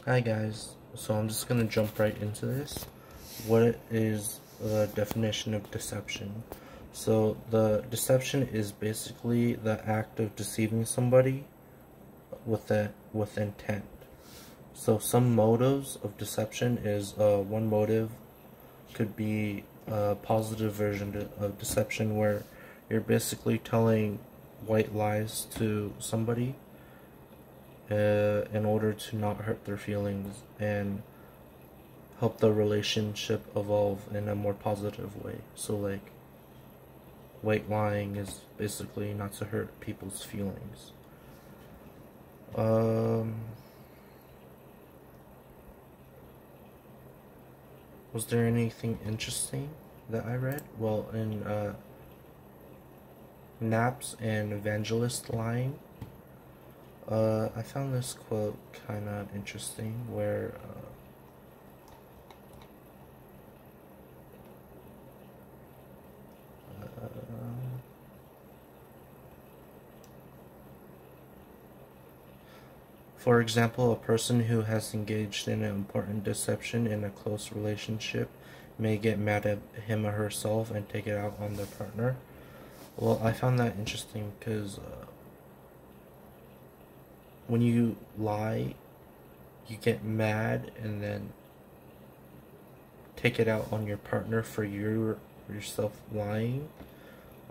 Hi guys, so I'm just gonna jump right into this. What is the definition of deception? So the deception is basically the act of deceiving somebody with intent. So some motives of deception is one motive could be a positive version of deception where you're basically telling white lies to somebody in order to not hurt their feelings and help the relationship evolve in a more positive way. So like white lying is basically not to hurt people's feelings. Was there anything interesting that I read? Well, in Naps and Evangelist Lying, I found this quote kind of interesting where for example, a person who has engaged in an important deception in a close relationship may get mad at him or herself and take it out on their partner. Well, I found that interesting because when you lie, you get mad and then take it out on your partner for yourself lying.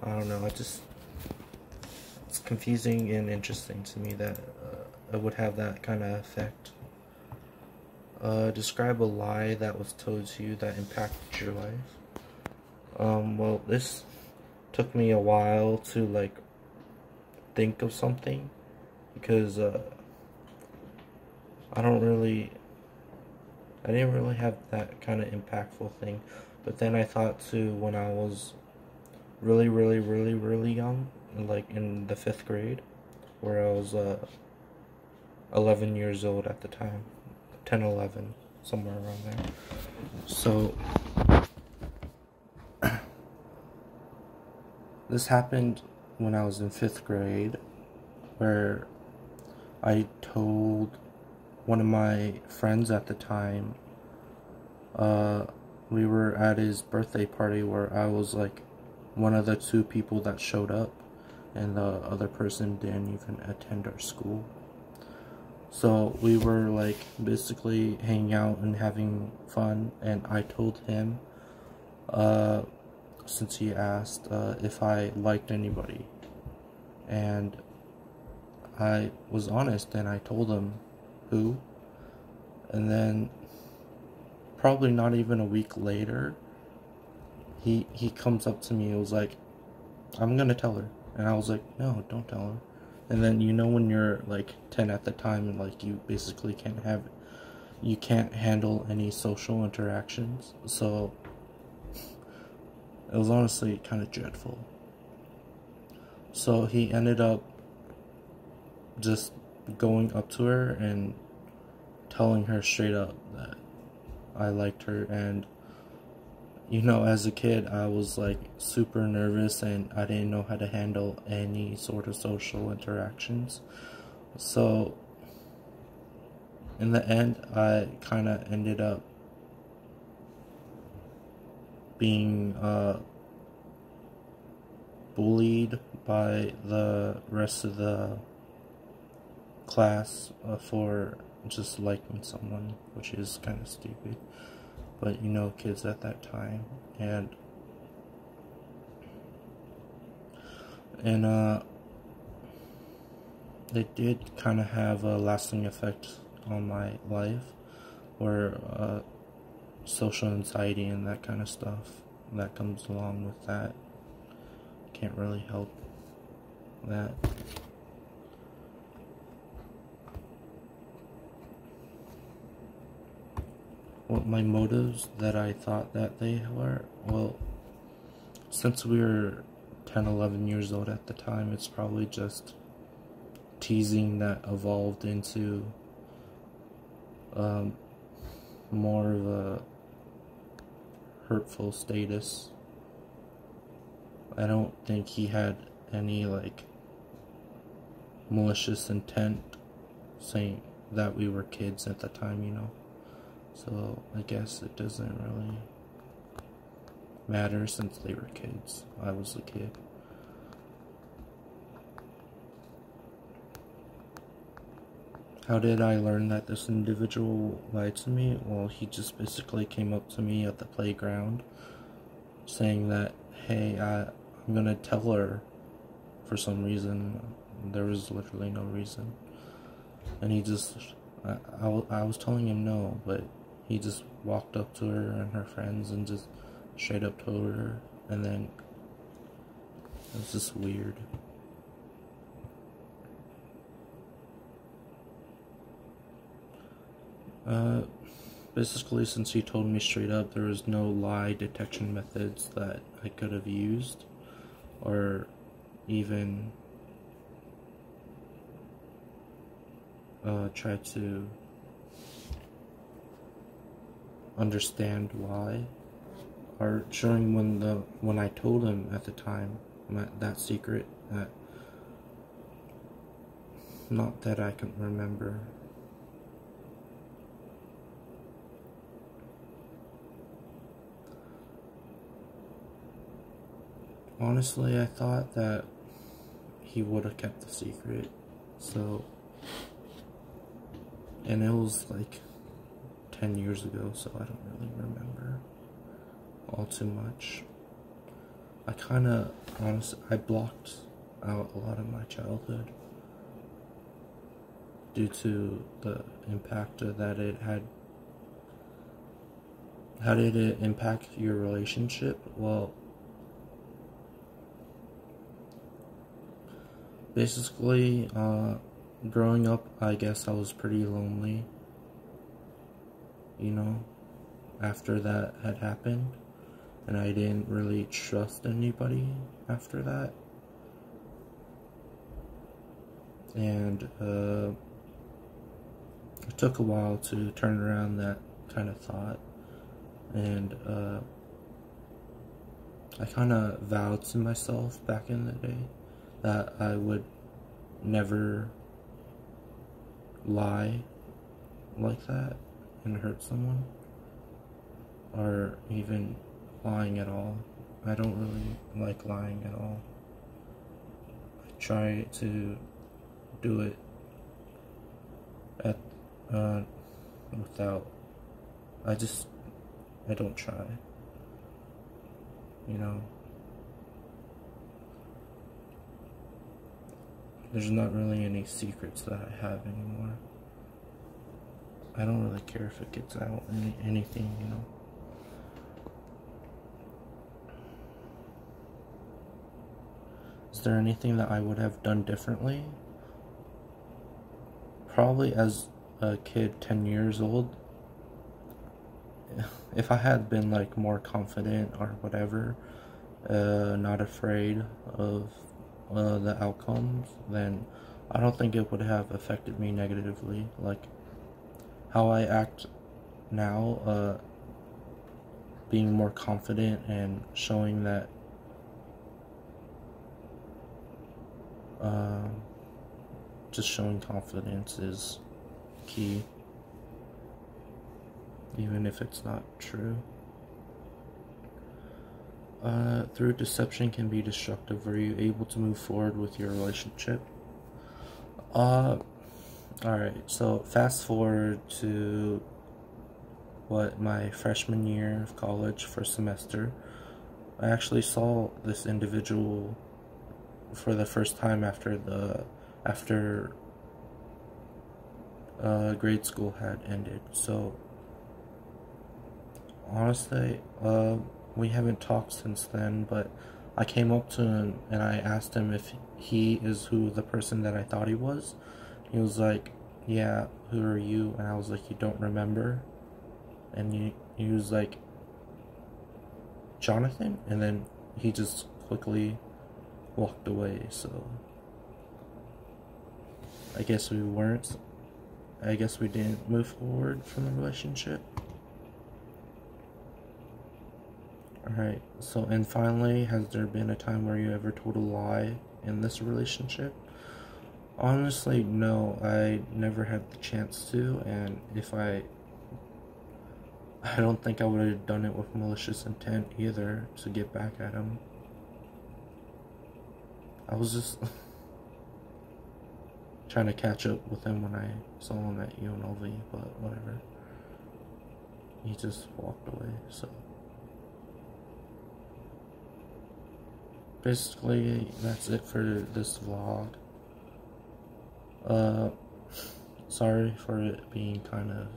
I don't know, it's confusing and interesting to me that it would have that kind of effect. Describe a lie that was told to you that impacted your life. Well, this took me a while to like think of something because I didn't really have that kind of impactful thing. But then I thought too when I was really young, like in the 5th grade, where I was 11 years old at the time, 10, 11, somewhere around there. So this happened when I was in 5th grade, where I told one of my friends at the time, we were at his birthday party where I was like one of the 2 people that showed up and the other person didn't even attend our school. So we were like basically hanging out and having fun, and I told him, since he asked if I liked anybody, and I was honest and I told him who, and then probably not even a week later, he comes up to me and was like, I'm gonna tell her. And I was like, no, don't tell her. And then you know when you're like 10 at the time and like you basically you can't handle any social interactions, so it was honestly kind of dreadful. So he ended up just going up to her and telling her straight up that I liked her. And you know, as a kid, I was like super nervous and I didn't know how to handle any sort of social interactions. So in the end, I kind of ended up being bullied by the rest of the class for just liking someone, which is kind of stupid. But you know, kids at that time, and it did kind of have a lasting effect on my life, where social anxiety and that kind of stuff that comes along with that. Can't really help that. What my motives that I thought that they were, well, since we were 10, 11 years old at the time, it's probably just teasing that evolved into more of a hurtful status. I don't think he had any like malicious intent saying that we were kids at the time, you know. So I guess it doesn't really matter since they were kids. I was a kid. How did I learn that this individual lied to me? Well, he just basically came up to me at the playground saying that, hey, I'm gonna tell her for some reason. There was literally no reason. And he just, I was telling him no, but he just walked up to her and her friends and just straight up told her, and then it was just weird. Basically, since he told me straight up, there was no lie detection methods that I could have used, or even try to understand why, or during when I told him at the time that secret, that not that I can remember. Honestly, I thought that he would have kept the secret, so, and it was like 10 years ago, so I don't really remember all too much. I blocked out a lot of my childhood due to the impact that it had. How did it impact your relationship? Well, basically, growing up, I guess I was pretty lonely, you know, after that had happened, and I didn't really trust anybody after that, and it took a while to turn around that kind of thought, and I kind of vowed to myself back in the day that I would never lie like that and hurt someone, or even lying at all. I don't really like lying at all. I try to do it at without. I don't try, you know. There's not really any secrets that I have anymore. I don't really care if it gets out, anything, you know. Is there anything that I would have done differently? Probably as a kid, 10 years old, if I had been like more confident or whatever, not afraid of the outcomes, then I don't think it would have affected me negatively. Like how I act now, being more confident and showing that just showing confidence is key, even if it's not true. Through deception can be destructive. Were you able to move forward with your relationship? Alright, so fast forward to my freshman year of college, first semester. I actually saw this individual for the first time after grade school had ended. So honestly, we haven't talked since then, but I came up to him and I asked him if he is the person that I thought he was. He was like, yeah, who are you? And I was like, you don't remember? And he was like, Jonathan? And then he just quickly walked away. So I guess we didn't move forward from the relationship. Alright, so, and finally, has there been a time where you ever told a lie in this relationship? Honestly, no, I never had the chance to, and I don't think I would have done it with malicious intent either to get back at him. I was just trying to catch up with him when I saw him at UNLV, but whatever. He just walked away, so. Basically, that's it for this vlog. Sorry for it being kind of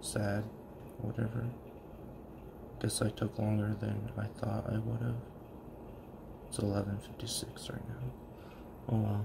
sad, whatever. Guess I took longer than I thought I would have. It's 11:56 right now. Oh well.